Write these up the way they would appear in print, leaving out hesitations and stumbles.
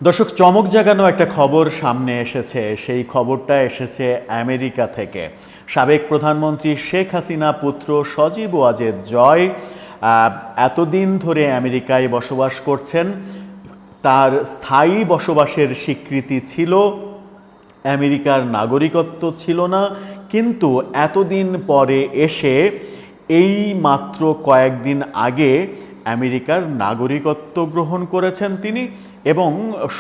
দর্শক, চমক জাগানো একটা খবর সামনে এসেছে। সেই খবরটা এসেছে আমেরিকা থেকে। সাবেক প্রধানমন্ত্রী শেখ হাসিনা পুত্র সজীব ওয়াজেদ জয় এতদিন ধরে আমেরিকায় বসবাস করছেন। তার স্থায়ী বসবাসের স্বীকৃতি ছিল, আমেরিকার নাগরিকত্ব ছিল না, কিন্তু এতদিন পরে এসে এই মাত্র কয়েকদিন আগে আমেরিকার নাগরিকত্ব গ্রহণ করেছেন তিনি এবং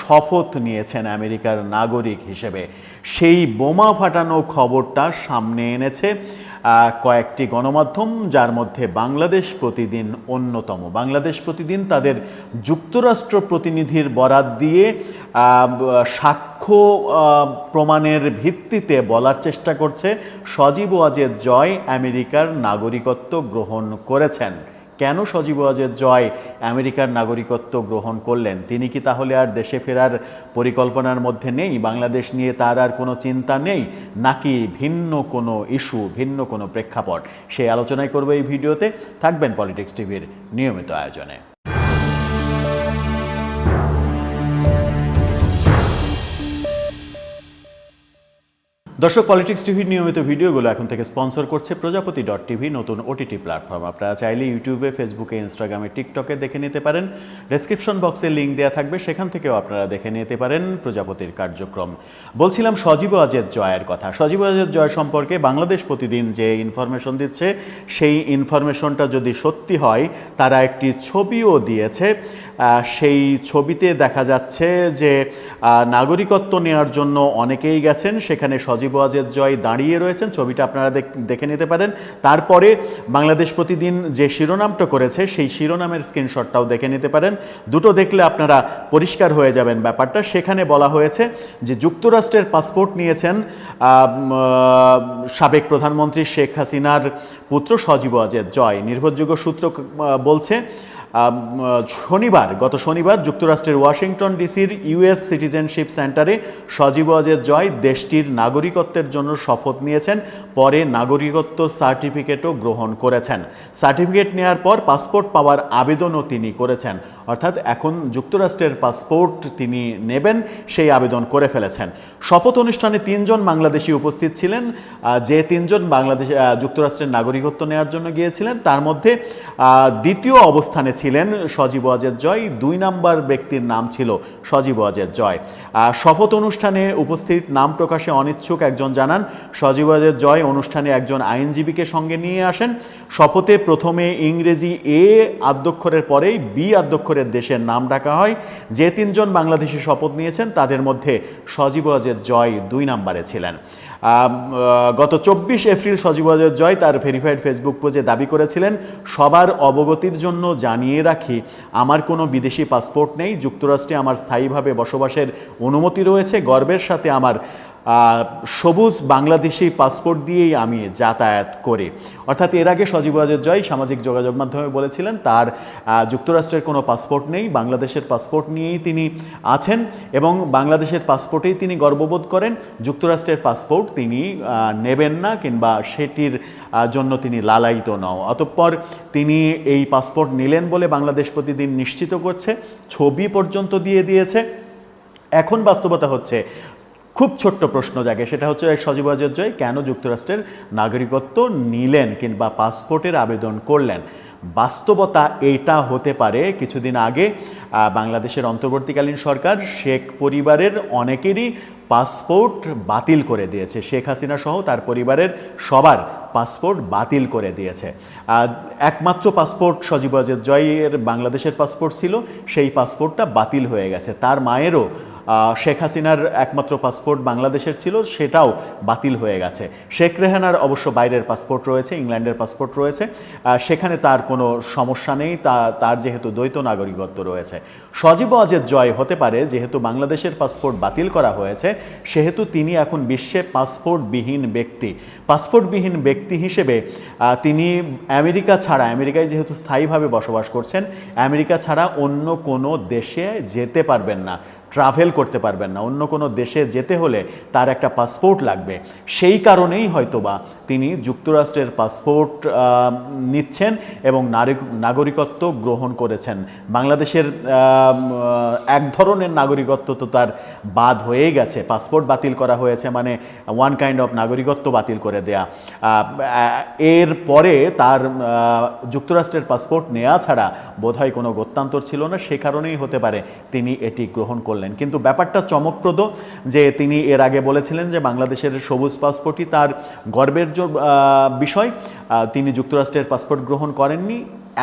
শপথ নিয়েছেন আমেরিকার নাগরিক হিসেবে। সেই বোমা ফাটানো খবরটা সামনে এনেছে কয়েকটি গণমাধ্যম, যার মধ্যে বাংলাদেশ প্রতিদিন অন্যতম। বাংলাদেশ প্রতিদিন তাদের যুক্তরাষ্ট্র প্রতিনিধির বরাত দিয়ে সাক্ষ্য প্রমাণের ভিত্তিতে বলার চেষ্টা করছে সজীব ওয়াজেদ জয় আমেরিকার নাগরিকত্ব গ্রহণ করেছেন। কেন সজীব ওয়াজেদ জয় আমেরিকার নাগরিকত্ব গ্রহণ করলেন? তিনি কি তাহলে আর দেশে ফেরার পরিকল্পনার মধ্যে নেই? বাংলাদেশ নিয়ে তার আর কোনো চিন্তা নেই, নাকি ভিন্ন কোনো ইস্যু, ভিন্ন কোনো প্রেক্ষাপট? সেই আলোচনাই করবে এই ভিডিওতে। থাকবেন পলিটিক্স টিভির নিয়মিত আয়োজনে। দর্শক, পলিটিক্স টিভির নিয়মিত ভিডিওগুলো এখন থেকে স্পন্সর করছে প্রজাপতি.টিভি, নতুন ওটিটি প্ল্যাটফর্ম। আপনারা চাইলে ইউটিউবে, ফেসবুকে, ইনস্টাগ্রামে, টিকটকে দেখে নিতে পারেন। ডেসক্রিপশন বক্সে লিঙ্ক দেওয়া থাকবে, সেখান থেকেও আপনারা দেখে নিতে পারেন প্রজাপতির কার্যক্রম। বলছিলাম সজীব ওয়াজেদ জয়ের কথা। সজীব ওয়াজেদ জয় সম্পর্কে বাংলাদেশ প্রতিদিন যে ইনফরমেশন দিচ্ছে, সেই ইনফরমেশনটা যদি সত্যি হয়, তারা একটি ছবিও দিয়েছে। সেই ছবিতে দেখা যাচ্ছে যে নাগরিকত্ব নেওয়ার জন্য অনেকেই গেছেন, সেখানে সজীব ওয়াজেদ জয় দাঁড়িয়ে রয়েছেন। ছবিটা আপনারা দেখে নিতে পারেন। তারপরে বাংলাদেশ প্রতিদিন যে শিরোনামটা করেছে, সেই শিরোনামের স্ক্রিনশটটাও দেখে নিতে পারেন। দুটো দেখলে আপনারা পরিষ্কার হয়ে যাবেন ব্যাপারটা। সেখানে বলা হয়েছে যে যুক্তরাষ্ট্রের পাসপোর্ট নিয়েছেন সাবেক প্রধানমন্ত্রী শেখ হাসিনার পুত্র সজীব ওয়াজেদ জয়। নির্ভরযোগ্য সূত্র বলছে গত শনিবার যুক্তরাষ্ট্রের ওয়াশিংটন ডিসির ইউএস সিটিজেনশিপ সেন্টারে সজীব ওয়াজেদ জয় দেশটির নাগরিকত্বের জন্য শপথ নিয়েছেন। পরে নাগরিকত্ব সার্টিফিকেটও গ্রহণ করেছেন। সার্টিফিকেট নেওয়ার পর পাসপোর্ট পাওয়ার আবেদনও তিনি করেছেন। অর্থাৎ এখন যুক্তরাষ্ট্রের পাসপোর্ট তিনি নেবেন, সেই আবেদন করে ফেলেছেন। শপথ অনুষ্ঠানে 3 জন বাংলাদেশি উপস্থিত ছিলেন। যে 3 জন বাংলাদেশ যুক্তরাষ্ট্রের নাগরিকত্ব নেওয়ার জন্য গিয়েছিলেন, তার মধ্যে দ্বিতীয় অবস্থানে ছিলেন সজীব ওয়াজেদ জয়। 2 নম্বর ব্যক্তির নাম ছিল সজীব ওয়াজেদ জয়। শপথ অনুষ্ঠানে উপস্থিত নাম প্রকাশে অনিচ্ছুক একজন জানান, সজীব ওয়াজেদ জয় অনুষ্ঠানে একজন আইনজীবীকে সঙ্গে নিয়ে আসেন। শপথে প্রথমে ইংরেজি এ আদ্যক্ষরের পরেই বি আদ্যক্ষরের দেশের নাম ডাকা হয়। যে 3 জন বাংলাদেশি শপথ নিয়েছেন, তাদের মধ্যে সজীব ওয়াজেদ জয় 2 নম্বরে ছিলেন। গত 24 এপ্রিল সজীব ওয়াজেদ জয় তার ভেরিফাইড ফেসবুক পেজে দাবি করেছিলেন, সবার অবগতির জন্য জানিয়ে রাখি, আমার কোনো বিদেশি পাসপোর্ট নেই। যুক্তরাষ্ট্রে আমার স্থায়ীভাবে বসবাসের অনুমতি রয়েছে। গর্বের সাথে আমার সবুজ বাংলাদেশি পাসপোর্ট দিয়েই আমি যাতায়াত করি। অর্থাৎ এর আগে সজীব ওয়াজেদ জয় সামাজিক যোগাযোগ মাধ্যমে বলেছিলেন তার যুক্তরাষ্ট্রের কোনো পাসপোর্ট নেই, বাংলাদেশের পাসপোর্ট নিয়েই তিনি আছেন এবং বাংলাদেশের পাসপোর্টেই তিনি গর্ববোধ করেন। যুক্তরাষ্ট্রের পাসপোর্ট তিনি নেবেন না, কিংবা সেটির জন্য তিনি লালায়িত নন। অতঃপর তিনি এই পাসপোর্ট নিলেন বলে বাংলাদেশ প্রতিদিন নিশ্চিত করছে, ছবি পর্যন্ত দিয়ে দিয়েছে। এখন বাস্তবতা হচ্ছে, খুব ছোট্ট প্রশ্ন জাগে, সেটা হচ্ছে সজীব ওয়াজেদ জয় কেন যুক্তরাষ্ট্রের নাগরিকত্ব নিলেন কিংবা পাসপোর্টের আবেদন করলেন? বাস্তবতা এইটা হতে পারে, কিছুদিন আগে বাংলাদেশের অন্তর্বর্তীকালীন সরকার শেখ পরিবারের অনেকেরই পাসপোর্ট বাতিল করে দিয়েছে। শেখ হাসিনা সহ তার পরিবারের সবার পাসপোর্ট বাতিল করে দিয়েছে। একমাত্র পাসপোর্ট সজীব ওয়াজেদ জয়ের বাংলাদেশের পাসপোর্ট ছিল, সেই পাসপোর্টটা বাতিল হয়ে গেছে। তার মায়েরও শেখ হাসিনার একমাত্র পাসপোর্ট বাংলাদেশের ছিল, সেটাও বাতিল হয়ে গেছে। শেখ রেহানার অবশ্য বাইরের পাসপোর্ট রয়েছে, ইংল্যান্ডের পাসপোর্ট রয়েছে, সেখানে তার কোনো সমস্যা নেই, তার যেহেতু দ্বৈত নাগরিকত্ব রয়েছে। সজীব ওয়াজেদ জয় হতে পারে, যেহেতু বাংলাদেশের পাসপোর্ট বাতিল করা হয়েছে, সেহেতু তিনি এখন বিশ্বে পাসপোর্টবিহীন ব্যক্তি। পাসপোর্টবিহীন ব্যক্তি হিসেবে তিনি আমেরিকায় যেহেতু স্থায়ীভাবে বসবাস করছেন, আমেরিকা ছাড়া অন্য কোনো দেশে যেতে পারবেন না। ট্রাভেল করতে পারবেন না, অন্য কোনো দেশে যেতে হলে তার একটা পাসপোর্ট লাগবে। সেই কারণেই হয়তোবা তিনি যুক্তরাষ্ট্রের পাসপোর্ট নিচ্ছেন এবং নাগরিকত্ব গ্রহণ করেছেন। বাংলাদেশের এক ধরনের নাগরিকত্ব তো তার বাদ হয়েই গেছে, পাসপোর্ট বাতিল করা হয়েছে, মানে ওয়ান কাইন্ড অফ নাগরিকত্ব বাতিল করে দেয়া। এর পরে তার যুক্তরাষ্ট্রের পাসপোর্ট নেওয়া ছাড়া বোধহয় কোনো গত্যন্তর ছিল না, সে কারণেই হতে পারে তিনি এটি গ্রহণ করলেন। কিন্তু ব্যাপারটা চমকপ্রদ যে তিনি এর আগে বলেছিলেন যে বাংলাদেশের সবুজ পাসপোর্টই তার গর্বের বিষয়, তিনি যুক্তরাষ্ট্রের পাসপোর্ট গ্রহণ করেননি,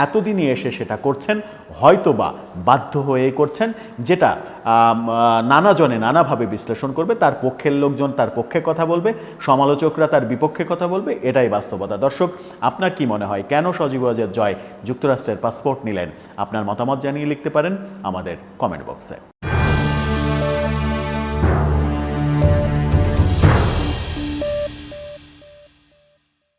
এতদিনই এসে সেটা করছেন, হয়তোবা বাধ্য হয়ে করছেন, যেটা নানাজনে নানাভাবে বিশ্লেষণ করবে। তার পক্ষের লোকজন তার পক্ষে কথা বলবে, সমালোচকরা তার বিপক্ষে কথা বলবে, এটাই বাস্তবতা। দর্শক, আপনার কি মনে হয় কেন সজীব ওয়াজেদ জয় যুক্তরাষ্ট্রের পাসপোর্ট নিলেন? আপনার মতামত জানিয়ে লিখতে পারেন আমাদের কমেন্ট বক্সে।